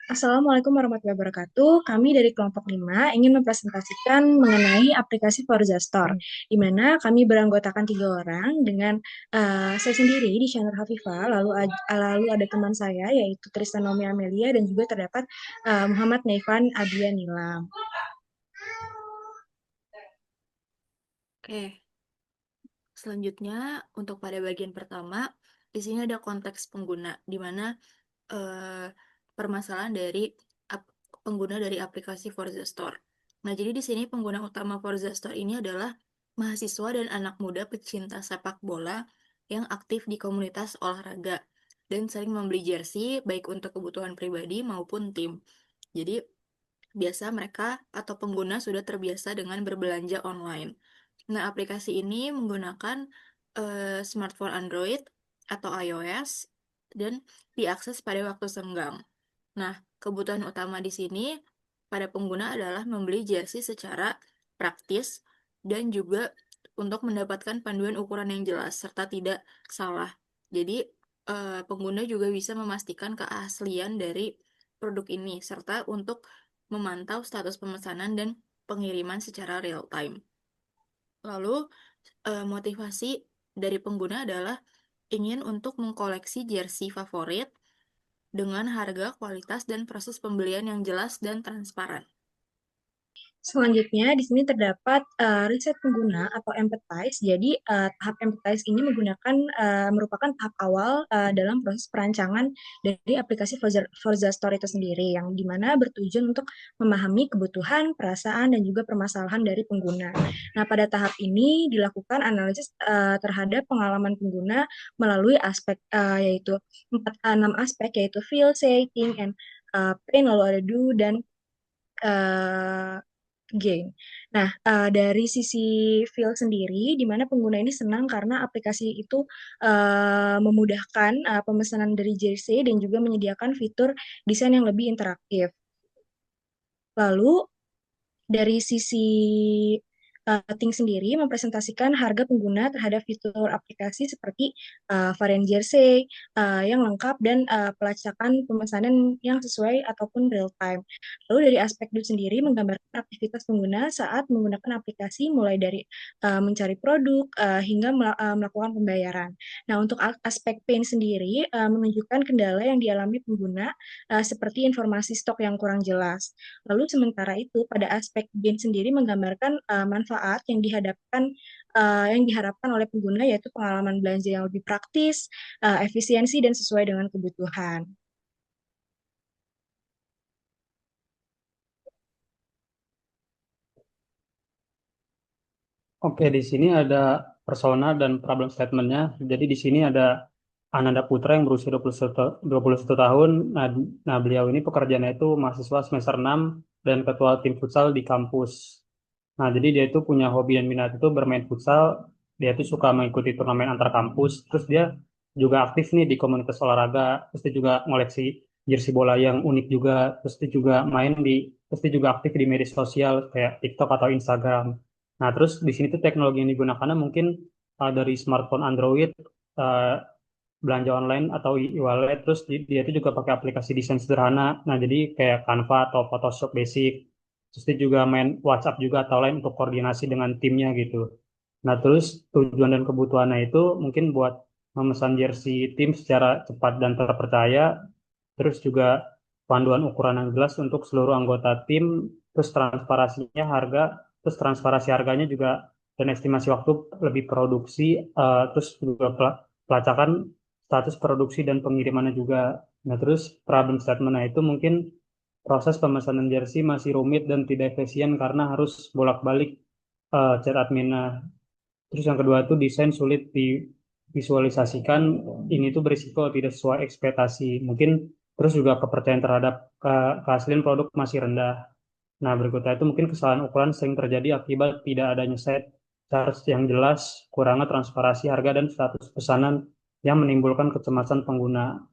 Assalamualaikum warahmatullahi wabarakatuh. Kami dari kelompok 5 ingin mempresentasikan mengenai aplikasi Forza Store, di mana kami beranggotakan 3 orang dengan saya sendiri di channel Hafifah, lalu ada teman saya yaitu Tristan Nomi Amelia dan juga terdapat Muhammad Naifan Abia Nilam. Oke, selanjutnya untuk pada bagian pertama, di sini ada konteks pengguna, di mana eh, permasalahan dari pengguna dari aplikasi Forza Store. Nah, jadi di sini pengguna utama Forza Store ini adalah mahasiswa dan anak muda pecinta sepak bola yang aktif di komunitas olahraga dan sering membeli jersey baik untuk kebutuhan pribadi maupun tim. Jadi, biasa mereka atau pengguna sudah terbiasa dengan berbelanja online. Nah, aplikasi ini menggunakan smartphone Android atau iOS dan diakses pada waktu senggang. Nah, kebutuhan utama di sini pada pengguna adalah membeli jersey secara praktis dan juga untuk mendapatkan panduan ukuran yang jelas serta tidak salah. Jadi, pengguna juga bisa memastikan keaslian dari produk ini serta untuk memantau status pemesanan dan pengiriman secara real time. Lalu, motivasi dari pengguna adalah ingin untuk mengkoleksi jersey favorit dengan harga, kualitas, dan proses pembelian yang jelas dan transparan. Selanjutnya, di sini terdapat riset pengguna atau empathize. Jadi, tahap empathize ini merupakan tahap awal dalam proses perancangan dari aplikasi Forza Store itu sendiri, yang dimana bertujuan untuk memahami kebutuhan, perasaan, dan juga permasalahan dari pengguna. Nah, pada tahap ini dilakukan analisis terhadap pengalaman pengguna melalui yaitu 6 aspek, yaitu feel, say, think, and pain, lalu ada do, dan eh, gain. Nah, dari sisi feel sendiri, di mana pengguna ini senang karena aplikasi itu memudahkan pemesanan dari JC dan juga menyediakan fitur desain yang lebih interaktif. Lalu, dari sisi Ting sendiri mempresentasikan harga pengguna terhadap fitur aplikasi seperti varian jersey yang lengkap dan pelacakan pemesanan yang sesuai ataupun real time. Lalu dari aspek Du sendiri menggambarkan aktivitas pengguna saat menggunakan aplikasi mulai dari mencari produk hingga melakukan pembayaran. Nah, untuk aspek Pain sendiri menunjukkan kendala yang dialami pengguna seperti informasi stok yang kurang jelas. Lalu sementara itu pada aspek gain sendiri menggambarkan manfaat yang diharapkan oleh pengguna yaitu pengalaman belanja yang lebih praktis, efisiensi dan sesuai dengan kebutuhan. Oke, di sini ada persona dan problem statement-nya. Jadi di sini ada Ananda Putra yang berusia 21 tahun. Nah, beliau ini pekerjaannya itu mahasiswa semester 6 dan ketua tim futsal di kampus. Nah, jadi dia itu punya hobi dan minat itu bermain futsal. Dia itu suka mengikuti turnamen antar kampus. Terus dia juga aktif nih di komunitas olahraga. Terus dia juga ngoleksi jersey bola yang unik juga. Terus dia juga aktif di media sosial kayak TikTok atau Instagram. Nah, terus di sini tuh teknologi yang digunakannya mungkin dari smartphone Android, eh, belanja online atau e-wallet. Terus dia itu juga pakai aplikasi desain sederhana. Nah, jadi kayak Canva atau Photoshop basic. Terus dia juga main WhatsApp juga atau lain untuk koordinasi dengan timnya gitu. Nah, terus tujuan dan kebutuhannya itu mungkin buat memesan jersey tim secara cepat dan terpercaya. Terus juga panduan ukuran yang jelas untuk seluruh anggota tim. Terus transparansi harganya juga dan estimasi waktu lebih produksi. Terus juga pelacakan status produksi dan pengirimannya juga. Nah, terus problem statement itu mungkin proses pemesanan jersey masih rumit dan tidak efisien karena harus bolak-balik chat admin. Terus yang kedua itu desain sulit divisualisasikan. Ini tuh berisiko tidak sesuai ekspektasi. Mungkin terus juga kepercayaan terhadap keaslian produk masih rendah. Nah, berikutnya itu mungkin kesalahan ukuran sering terjadi akibat tidak adanya set charge yang jelas, kurangnya transparansi harga dan status pesanan yang menimbulkan kecemasan pengguna.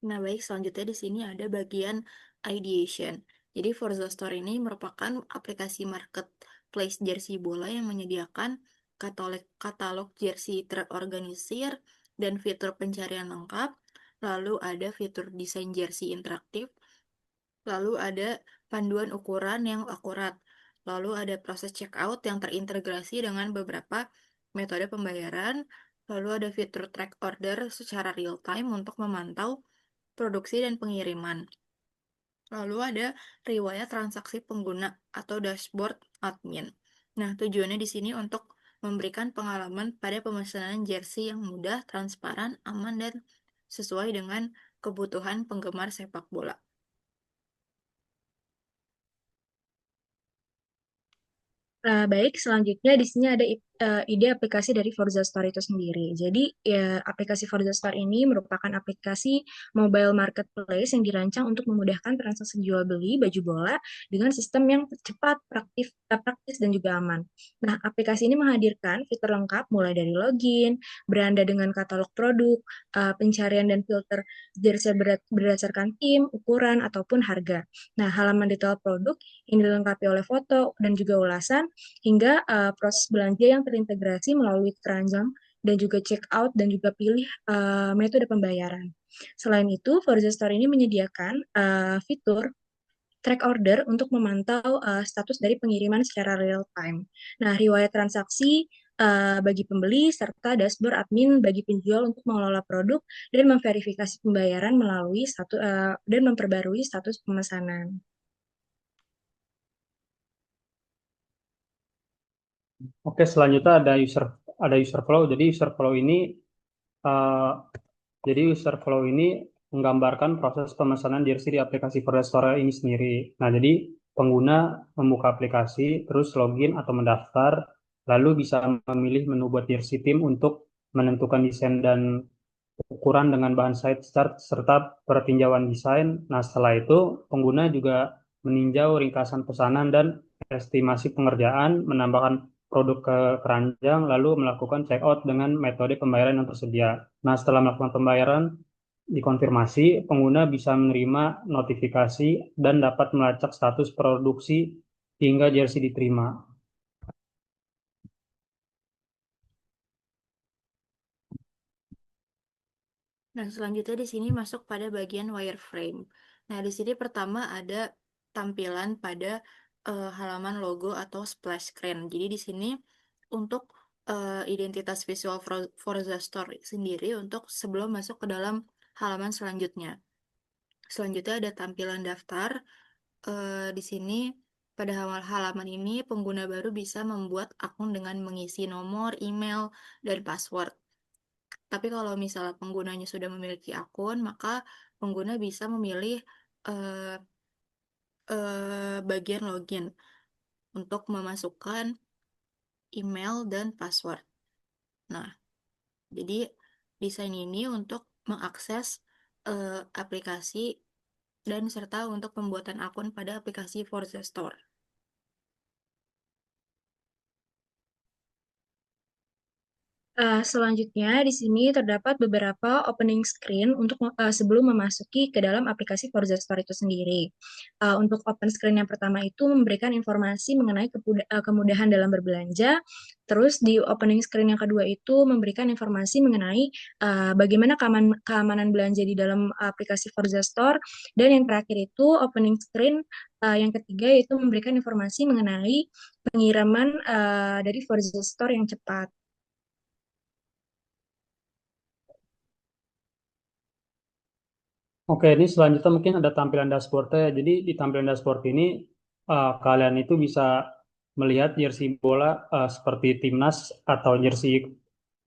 Nah, baik, selanjutnya di sini ada bagian ideation. Jadi, Forza Store ini merupakan aplikasi marketplace jersey bola yang menyediakan katalog jersey terorganisir dan fitur pencarian lengkap, lalu ada fitur desain jersey interaktif, lalu ada panduan ukuran yang akurat, lalu ada proses checkout yang terintegrasi dengan beberapa metode pembayaran, lalu ada fitur track order secara real time untuk memantau produksi dan pengiriman. Lalu ada riwayat transaksi pengguna atau dashboard admin. Nah, tujuannya di sini untuk memberikan pengalaman pada pemesanan jersey yang mudah, transparan, aman, dan sesuai dengan kebutuhan penggemar sepak bola. Baik, selanjutnya di sini ada ide aplikasi dari Forza Store itu sendiri. Jadi, ya, aplikasi Forza Store ini merupakan aplikasi mobile marketplace yang dirancang untuk memudahkan transaksi jual beli baju bola dengan sistem yang cepat, praktis, dan juga aman. Nah, aplikasi ini menghadirkan fitur lengkap mulai dari login, beranda dengan katalog produk, pencarian dan filter jersey berdasarkan tim, ukuran, ataupun harga. Nah, halaman detail produk yang dilengkapi oleh foto dan juga ulasan hingga proses belanja yang terintegrasi melalui keranjang dan juga check out dan juga pilih metode pembayaran. Selain itu, Forza Store ini menyediakan fitur track order untuk memantau status dari pengiriman secara real time. Nah, riwayat transaksi bagi pembeli serta dashboard admin bagi penjual untuk mengelola produk dan memverifikasi pembayaran melalui dan memperbarui status pemesanan. Oke, selanjutnya ada user flow. Uh, jadi user flow ini menggambarkan proses pemesanan jersey di aplikasi Forest Store ini sendiri. Nah, jadi pengguna membuka aplikasi, terus login atau mendaftar, lalu bisa memilih menu buat jersey tim untuk menentukan desain dan ukuran dengan bahan site start serta pertinjauan desain. Nah, setelah itu pengguna juga meninjau ringkasan pesanan dan estimasi pengerjaan, menambahkan produk ke keranjang, lalu melakukan checkout dengan metode pembayaran yang tersedia. Nah, setelah melakukan pembayaran, dikonfirmasi, pengguna bisa menerima notifikasi dan dapat melacak status produksi hingga jersey diterima. Nah, selanjutnya di sini masuk pada bagian wireframe. Nah, di sini pertama ada tampilan pada halaman logo atau splash screen. Jadi di sini untuk identitas visual Forza Store sendiri untuk sebelum masuk ke dalam halaman selanjutnya. Selanjutnya ada tampilan daftar. Di sini pada halaman ini pengguna baru bisa membuat akun dengan mengisi nomor, email, dan password. Tapi kalau misalnya penggunanya sudah memiliki akun, maka pengguna bisa memilih eh, bagian login untuk memasukkan email dan password. Nah, jadi desain ini untuk mengakses aplikasi dan serta untuk pembuatan akun pada aplikasi Forza Store. Selanjutnya, di sini terdapat beberapa opening screen untuk sebelum memasuki ke dalam aplikasi Forza Store itu sendiri. Untuk open screen yang pertama itu memberikan informasi mengenai kemudahan dalam berbelanja. Terus di opening screen yang kedua itu memberikan informasi mengenai bagaimana keamanan belanja di dalam aplikasi Forza Store. Dan yang terakhir itu opening screen yang ketiga yaitu memberikan informasi mengenai pengiriman dari Forza Store yang cepat. Oke, ini selanjutnya mungkin ada tampilan dashboard-nya. Jadi di tampilan dashboard ini kalian itu bisa melihat jersey bola seperti timnas atau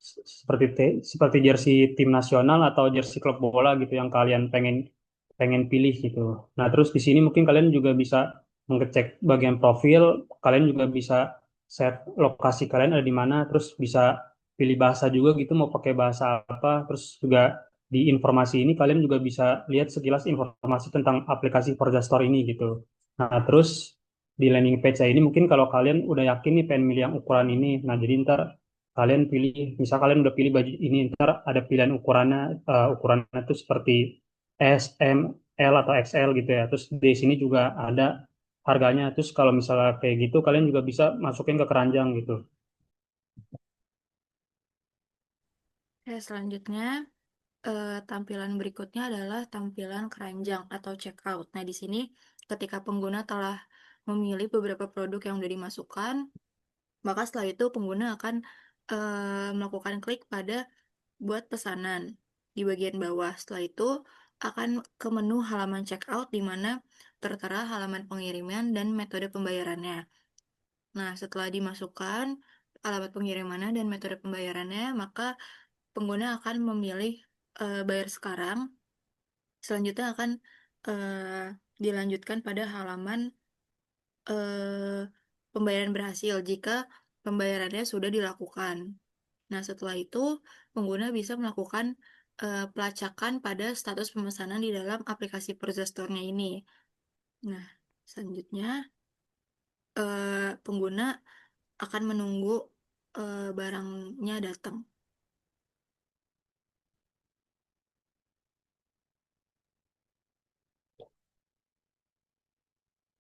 seperti jersey tim nasional atau jersey klub bola gitu yang kalian pengen pengen pilih gitu. Nah, terus di sini mungkin kalian juga bisa mengecek bagian profil, kalian juga bisa set lokasi kalian ada di mana, terus bisa pilih bahasa juga gitu mau pakai bahasa apa, terus juga di informasi ini kalian juga bisa lihat sekilas informasi tentang aplikasi Forza Store ini gitu. Nah, terus di landing page ini mungkin kalau kalian udah yakin nih pengen milih yang ukuran ini, nah jadi ntar kalian pilih, misal kalian udah pilih baju ini, ntar ada pilihan ukurannya tuh seperti S, M, L atau XL gitu ya. Terus di sini juga ada harganya. Terus kalau misalnya kayak gitu, kalian juga bisa masukin ke keranjang gitu. Selanjutnya tampilan berikutnya adalah tampilan keranjang atau checkout. Nah, di sini ketika pengguna telah memilih beberapa produk yang sudah dimasukkan, maka setelah itu pengguna akan melakukan klik pada buat pesanan di bagian bawah. Setelah itu akan ke menu halaman checkout di mana tertera halaman pengiriman dan metode pembayarannya. Nah, setelah dimasukkan alamat pengirimannya dan metode pembayarannya, maka pengguna akan memilih bayar sekarang. Selanjutnya akan dilanjutkan pada halaman pembayaran berhasil jika pembayarannya sudah dilakukan. Nah, setelah itu pengguna bisa melakukan pelacakan pada status pemesanan di dalam aplikasi Forza Store-nya ini. Nah, selanjutnya pengguna akan menunggu barangnya datang.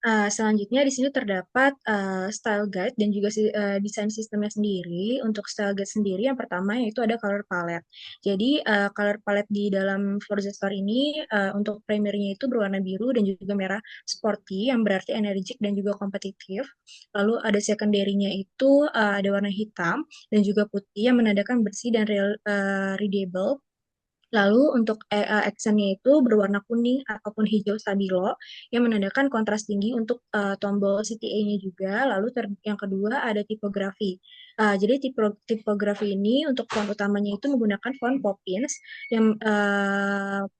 Selanjutnya di sini terdapat style guide dan juga desain sistemnya sendiri. Untuk style guide sendiri, yang pertama yaitu ada color palette. Jadi color palette di dalam Forza Store ini untuk primernya itu berwarna biru dan juga merah sporty, yang berarti energik dan juga kompetitif. Lalu ada secondary-nya itu ada warna hitam dan juga putih yang menandakan bersih dan readable. Lalu untuk actionnya itu berwarna kuning ataupun hijau stabilo yang menandakan kontras tinggi untuk tombol CTA-nya juga. Lalu yang kedua ada tipografi. Jadi tipografi ini untuk font utamanya itu menggunakan font Poppins yang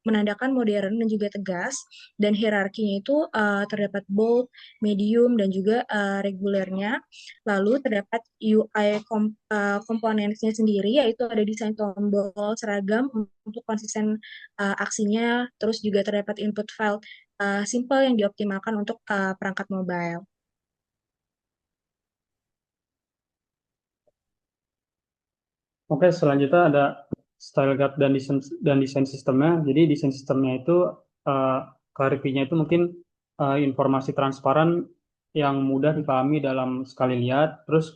menandakan modern dan juga tegas. Dan hierarkinya itu terdapat bold, medium, dan juga regulernya. Lalu terdapat UI komponennya sendiri, yaitu ada desain tombol seragam untuk konsisten aksinya, terus juga terdapat input file simple yang dioptimalkan untuk perangkat mobile. Oke, selanjutnya ada style guide dan desain sistemnya. Jadi desain sistemnya itu uh, clarity-nya itu mungkin informasi transparan yang mudah dipahami dalam sekali lihat. Terus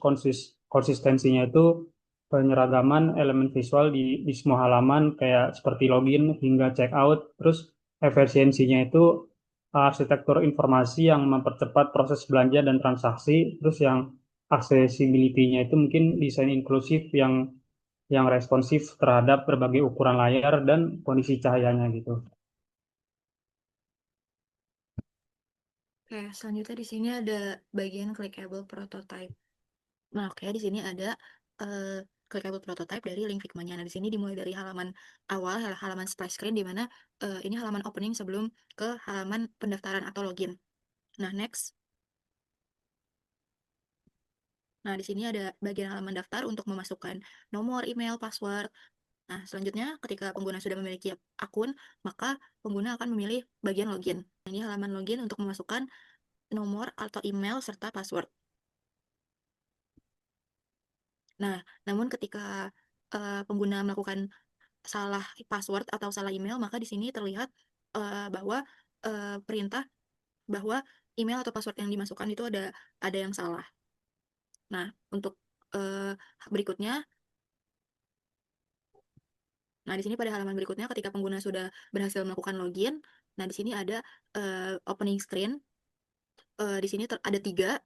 konsistensinya itu penyeragaman elemen visual di semua halaman kayak seperti login hingga checkout. Terus efisiensinya itu arsitektur informasi yang mempercepat proses belanja dan transaksi. Terus yang accessibility-nya itu mungkin desain inklusif yang responsif terhadap berbagai ukuran layar dan kondisi cahayanya gitu. Oke, selanjutnya di sini ada bagian clickable prototype. Nah, oke, di sini ada clickable prototype dari link Figma-nya. Nah, di sini dimulai dari halaman awal, halaman splash screen, di mana ini halaman opening sebelum ke halaman pendaftaran atau login. Nah, next. Nah, di sini ada bagian halaman daftar untuk memasukkan nomor, email, password. Nah, selanjutnya ketika pengguna sudah memiliki akun, maka pengguna akan memilih bagian login. Ini halaman login untuk memasukkan nomor atau email serta password. Nah, namun ketika pengguna melakukan salah password atau salah email, maka di sini terlihat bahwa perintah bahwa email atau password yang dimasukkan itu ada yang salah. Nah, untuk berikutnya, nah di sini pada halaman berikutnya ketika pengguna sudah berhasil melakukan login, nah di sini ada opening screen. Di sini ada 3.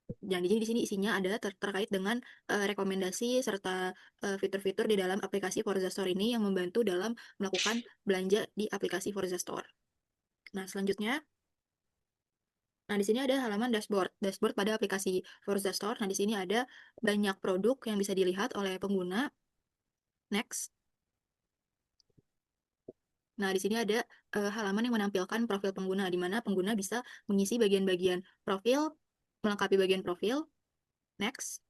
Jadi di sini isinya ada terkait dengan rekomendasi serta fitur-fitur di dalam aplikasi Forza Store ini yang membantu dalam melakukan belanja di aplikasi Forza Store. Nah, selanjutnya, nah di sini ada halaman dashboard. Dashboard pada aplikasi Forza Store. Nah, di sini ada banyak produk yang bisa dilihat oleh pengguna. Next. Nah, di sini ada halaman yang menampilkan profil pengguna, di mana pengguna bisa mengisi bagian-bagian profil, melengkapi bagian profil. Next.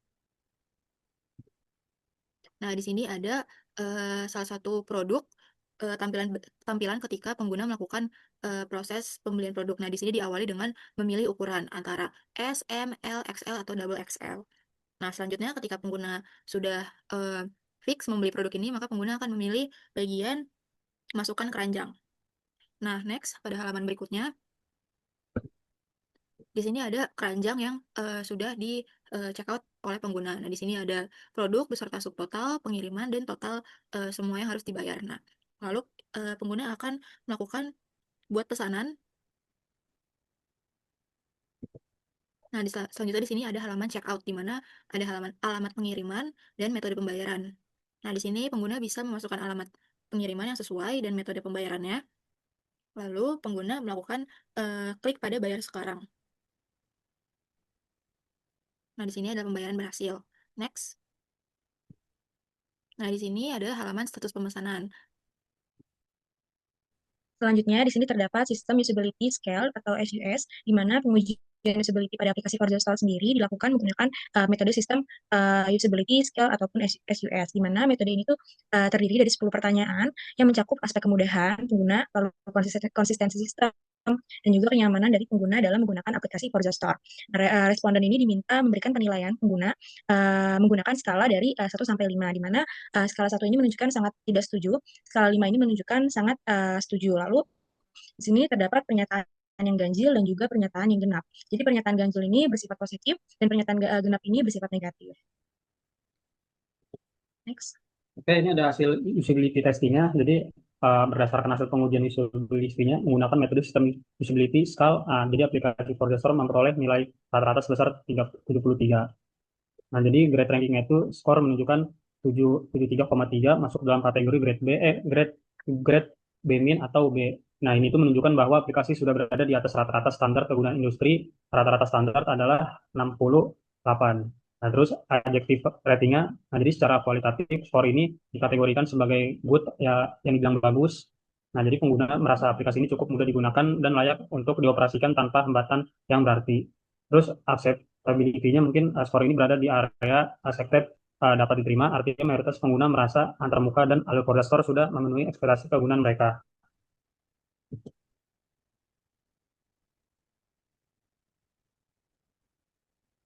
Nah, di sini ada salah satu produk tampilan ketika pengguna melakukan proses pembelian produk. Nah, di sini diawali dengan memilih ukuran antara S, M, L, XL, atau double XL. Nah, selanjutnya ketika pengguna sudah fix membeli produk ini, maka pengguna akan memilih bagian masukkan keranjang. Nah, next, pada halaman berikutnya. di sini ada keranjang yang sudah di check out oleh pengguna. Nah, di sini ada produk beserta subtotal, pengiriman, dan total semua yang harus dibayar. Nah, lalu pengguna akan melakukan buat pesanan. Nah, selanjutnya di sini ada halaman checkout, di mana ada alamat pengiriman dan metode pembayaran. Nah, di sini pengguna bisa memasukkan alamat pengiriman yang sesuai dan metode pembayarannya. Lalu pengguna melakukan klik pada bayar sekarang. Nah, di sini ada pembayaran berhasil. Next. Nah, di sini ada halaman status pemesanan. Selanjutnya, di sini terdapat sistem usability scale atau SUS, di mana pengujian usability pada aplikasi Forza Store sendiri dilakukan menggunakan metode sistem usability scale ataupun SUS, di mana metode ini tuh terdiri dari 10 pertanyaan yang mencakup aspek kemudahan pengguna, lalu konsistensi sistem, dan juga kenyamanan dari pengguna dalam menggunakan aplikasi Forza Store. Responden ini diminta memberikan penilaian pengguna menggunakan skala dari 1 sampai 5, di mana skala 1 ini menunjukkan sangat tidak setuju, skala 5 ini menunjukkan sangat setuju. Lalu di sini terdapat pernyataan yang ganjil dan juga pernyataan yang genap. Jadi pernyataan ganjil ini bersifat positif dan pernyataan genap ini bersifat negatif. Next. Oke, ini ada hasil usability testingnya. Jadi berdasarkan hasil pengujian usability-nya menggunakan metode sistem usability scale. Jadi aplikasi Forza Store memperoleh nilai rata-rata sebesar 73. Nah, jadi grade rankingnya itu skor menunjukkan 73,3 masuk dalam kategori grade B min atau B. Nah, ini tuh menunjukkan bahwa aplikasi sudah berada di atas rata-rata standar kegunaan industri. Rata-rata standar adalah 68. Nah, terus adjective ratingnya, nah jadi secara kualitatif skor ini dikategorikan sebagai good, ya yang dibilang bagus. Nah, jadi pengguna merasa aplikasi ini cukup mudah digunakan dan layak untuk dioperasikan tanpa hambatan yang berarti. Terus acceptability-nya mungkin skor ini berada di area accepted, dapat diterima, artinya mayoritas pengguna merasa antarmuka dan alur Store sudah memenuhi ekspektasi kegunaan mereka.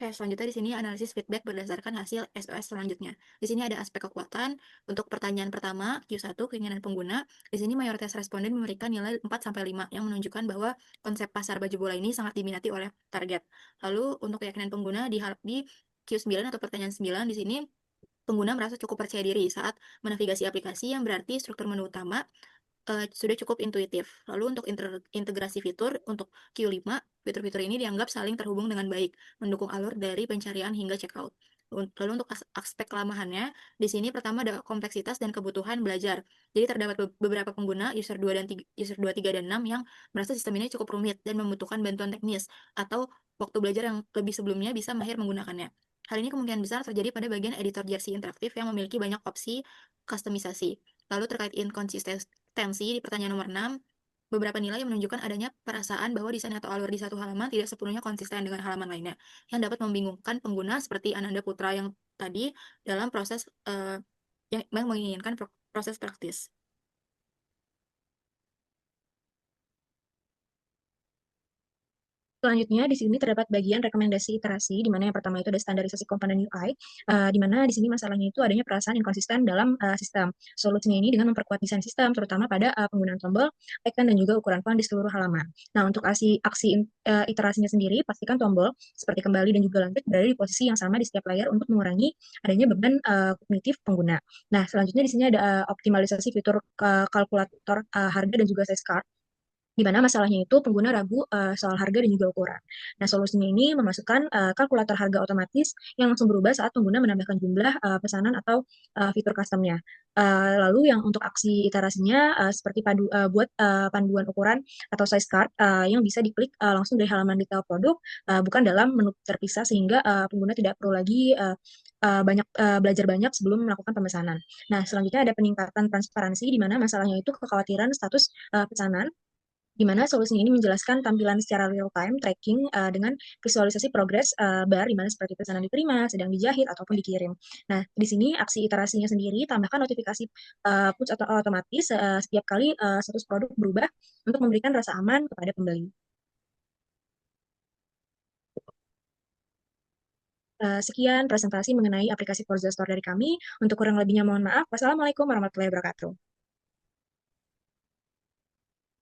Oke, selanjutnya di sini analisis feedback berdasarkan hasil SOS selanjutnya. Di sini ada aspek kekuatan. Untuk pertanyaan pertama, Q1, keinginan pengguna. Di sini mayoritas responden memberikan nilai 4-5, yang menunjukkan bahwa konsep pasar baju bola ini sangat diminati oleh target. Lalu, untuk keyakinan pengguna di Q9 atau pertanyaan 9, di sini pengguna merasa cukup percaya diri saat menavigasi aplikasi, yang berarti struktur menu utama sudah cukup intuitif. Lalu untuk integrasi fitur, untuk Q5, fitur-fitur ini dianggap saling terhubung dengan baik, mendukung alur dari pencarian hingga checkout. Lalu untuk aspek kelamahannya, di sini pertama ada kompleksitas dan kebutuhan belajar. Jadi terdapat beberapa pengguna, user 2 dan 3, user 2, 3, dan 6 yang merasa sistem ini cukup rumit dan membutuhkan bantuan teknis, atau waktu belajar yang lebih sebelumnya bisa mahir menggunakannya. Hal ini kemungkinan besar terjadi pada bagian editor jersey interaktif yang memiliki banyak opsi kustomisasi. Lalu terkait inkonsistensi di pertanyaan nomor 6, beberapa nilai yang menunjukkan adanya perasaan bahwa desain atau alur di satu halaman tidak sepenuhnya konsisten dengan halaman lainnya, yang dapat membingungkan pengguna seperti Ananda Putra yang tadi dalam proses yang menginginkan proses praktis. Selanjutnya, di sini terdapat bagian rekomendasi iterasi, di mana yang pertama itu ada standarisasi komponen UI, di mana di sini masalahnya itu adanya perasaan inkonsisten dalam sistem. Solusinya ini dengan memperkuat desain sistem, terutama pada penggunaan tombol, icon, dan juga ukuran font di seluruh halaman. Nah, untuk aksi iterasinya sendiri, pastikan tombol seperti kembali dan juga lanjut berada di posisi yang sama di setiap layar untuk mengurangi adanya beban kognitif pengguna. Nah, selanjutnya di sini ada optimalisasi fitur kalkulator harga dan juga size card, di mana masalahnya itu pengguna ragu soal harga dan juga ukuran. Nah, solusinya ini memasukkan kalkulator harga otomatis yang langsung berubah saat pengguna menambahkan jumlah pesanan atau fitur customnya. Lalu yang untuk aksi iterasinya seperti buat panduan ukuran atau size card yang bisa diklik langsung dari halaman detail produk, bukan dalam menu terpisah, sehingga pengguna tidak perlu lagi belajar banyak sebelum melakukan pemesanan. Nah, selanjutnya ada peningkatan transparansi, di mana masalahnya itu kekhawatiran status pesanan, di mana solusinya ini menjelaskan tampilan secara real-time tracking dengan visualisasi progres bar, di mana seperti pesanan diterima, sedang dijahit, ataupun dikirim. Nah, di sini aksi iterasinya sendiri, tambahkan notifikasi push atau otomatis setiap kali status produk berubah untuk memberikan rasa aman kepada pembeli. Sekian presentasi mengenai aplikasi Forza Store dari kami. Untuk kurang lebihnya mohon maaf. Wassalamualaikum warahmatullahi wabarakatuh.